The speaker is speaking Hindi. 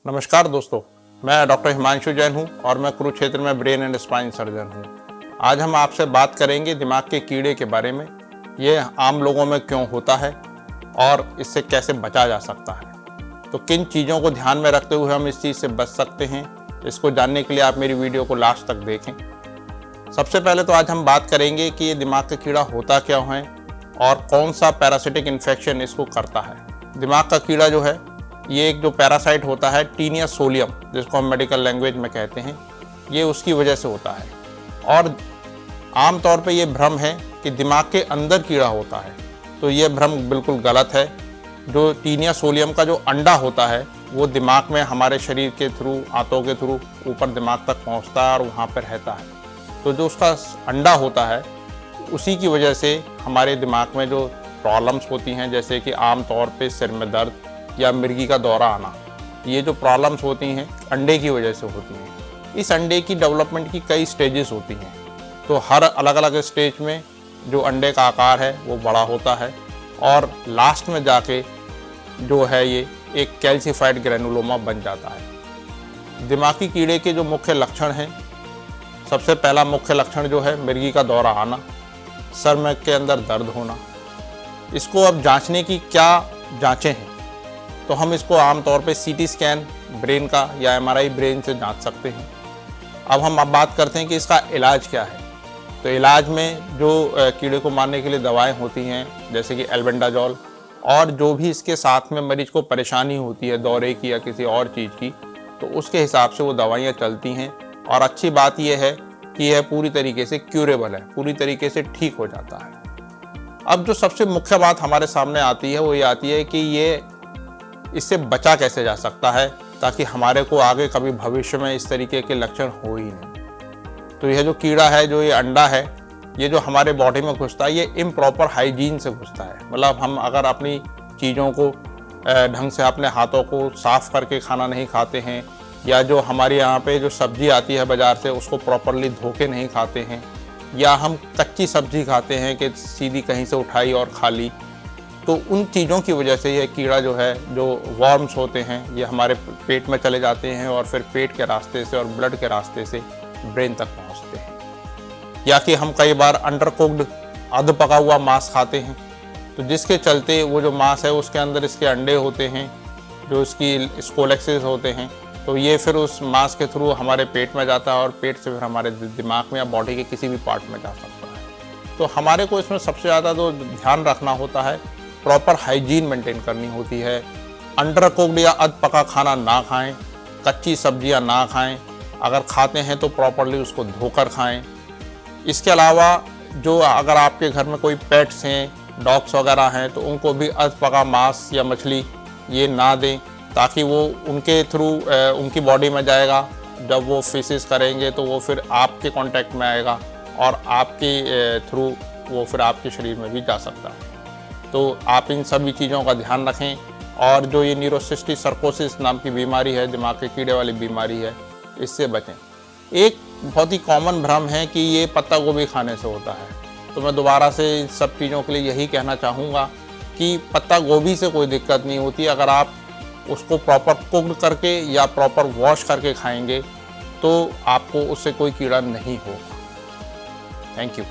नमस्कार दोस्तों, मैं डॉक्टर हिमांशु जैन हूं और मैं कुरुक्षेत्र में ब्रेन एंड स्पाइन सर्जन हूं। आज हम आपसे बात करेंगे दिमाग के कीड़े के बारे में। ये आम लोगों में क्यों होता है और इससे कैसे बचा जा सकता है। तो किन चीज़ों को ध्यान में रखते हुए हम इस चीज़ से बच सकते हैं, इसको जानने के लिए आप मेरी वीडियो को लास्ट तक देखें। सबसे पहले तो आज हम बात करेंगे कि ये दिमाग का कीड़ा होता क्या है और कौन सा पैरासिटिक इन्फेक्शन इसको करता है। दिमाग का कीड़ा जो है, ये एक जो पैरासाइट होता है टीनिया सोलियम, जिसको हम मेडिकल लैंग्वेज में कहते हैं, ये उसकी वजह से होता है। और आम तौर पे ये भ्रम है कि दिमाग के अंदर कीड़ा होता है, तो ये भ्रम बिल्कुल गलत है। जो टीनिया सोलियम का जो अंडा होता है वो दिमाग में हमारे शरीर के थ्रू, आंतों के थ्रू ऊपर दिमाग तक पहुंचता है और वहाँ पर रहता है। तो जो उसका अंडा होता है उसी की वजह से हमारे दिमाग में जो प्रॉब्लम्स होती हैं, जैसे कि आम तौर पे सिर में दर्द या मिर्गी का दौरा आना, ये जो प्रॉब्लम्स होती हैं अंडे की वजह से होती हैं। इस अंडे की डेवलपमेंट की कई स्टेजेस होती हैं, तो हर अलग अलग स्टेज में जो अंडे का आकार है वो बड़ा होता है और लास्ट में जाके जो है ये एक कैल्सिफाइड ग्रैनुलोमा बन जाता है। दिमागी कीड़े के जो मुख्य लक्षण हैं, सबसे पहला मुख्य लक्षण जो है मिर्गी का दौरा आना, सर में के अंदर दर्द होना। इसको अब जांचने की क्या जांचें हैं, तो हम इसको आमतौर पे सीटी स्कैन ब्रेन का या एमआरआई ब्रेन से जांच सकते हैं। अब बात करते हैं कि इसका इलाज क्या है। तो इलाज में जो कीड़े को मारने के लिए दवाएं होती हैं, जैसे कि एल्बेंडाजोल, और जो भी इसके साथ में मरीज को परेशानी होती है दौरे की या किसी और चीज़ की, तो उसके हिसाब से वो दवाइयाँ चलती हैं। और अच्छी बात यह है कि यह पूरी तरीके से क्यूरेबल है, पूरी तरीके से ठीक हो जाता है। अब जो सबसे मुख्य बात हमारे सामने आती है वो ये आती है कि ये इससे बचा कैसे जा सकता है, ताकि हमारे को आगे कभी भविष्य में इस तरीके के लक्षण हो ही नहीं। तो यह जो कीड़ा है, जो ये अंडा है, ये जो हमारे बॉडी में घुसता है, ये इम्प्रॉपर हाइजीन से घुसता है। मतलब हम अगर अपनी चीज़ों को ढंग से, अपने हाथों को साफ करके खाना नहीं खाते हैं, या जो हमारे यहाँ पे जो सब्जी आती है बाज़ार से उसको प्रॉपरली धो के नहीं खाते हैं, या हम कच्ची सब्जी खाते हैं कि सीधी कहीं से उठाई और खा ली, तो उन चीज़ों की वजह से यह कीड़ा जो है, जो वर्म्स होते हैं, ये हमारे पेट में चले जाते हैं और फिर पेट के रास्ते से और ब्लड के रास्ते से ब्रेन तक पहुंचते हैं। या कि हम कई बार अंडर कुक्ड, अध पका हुआ मांस खाते हैं, तो जिसके चलते वो जो मांस है उसके अंदर इसके अंडे होते हैं, जो इसकी स्कोलेक्सिस होते हैं, तो ये फिर उस मांस के थ्रू हमारे पेट में जाता है और पेट से फिर हमारे दिमाग में या बॉडी के किसी भी पार्ट में जा सकता है। तो हमारे को इसमें सबसे ज़्यादा तो ध्यान रखना होता है, प्रॉपर हाइजीन मेंटेन करनी होती है। अंडर कुक्ड या अध पका खाना ना खाएं, कच्ची सब्जियां ना खाएं, अगर खाते हैं तो प्रॉपरली उसको धोकर खाएं। इसके अलावा जो अगर आपके घर में कोई पेट्स हैं, डॉग्स वगैरह हैं, तो उनको भी अध पका मांस या मछली ये ना दें, ताकि वो उनके थ्रू उनकी बॉडी में जाएगा। जब वो फिशेस करेंगे तो वो फिर आपके कांटेक्ट में आएगा और आपके थ्रू वो फिर आपके शरीर में भी जा सकता है। तो आप इन सभी चीज़ों का ध्यान रखें। और जो ये न्यूरोसिस्टिक सर्कोसिस नाम की बीमारी है, दिमाग के कीड़े वाली बीमारी है, इससे बचें। एक बहुत ही कॉमन भ्रम है कि ये पत्ता गोभी खाने से होता है, तो मैं दोबारा से इन सब चीज़ों के लिए यही कहना चाहूँगा कि पत्ता गोभी से कोई दिक्कत नहीं होती। अगर आप उसको प्रॉपर कुक्ड करके या प्रॉपर वॉश करके खाएंगे तो आपको उससे कोई कीड़ा नहीं होगा। Thank you.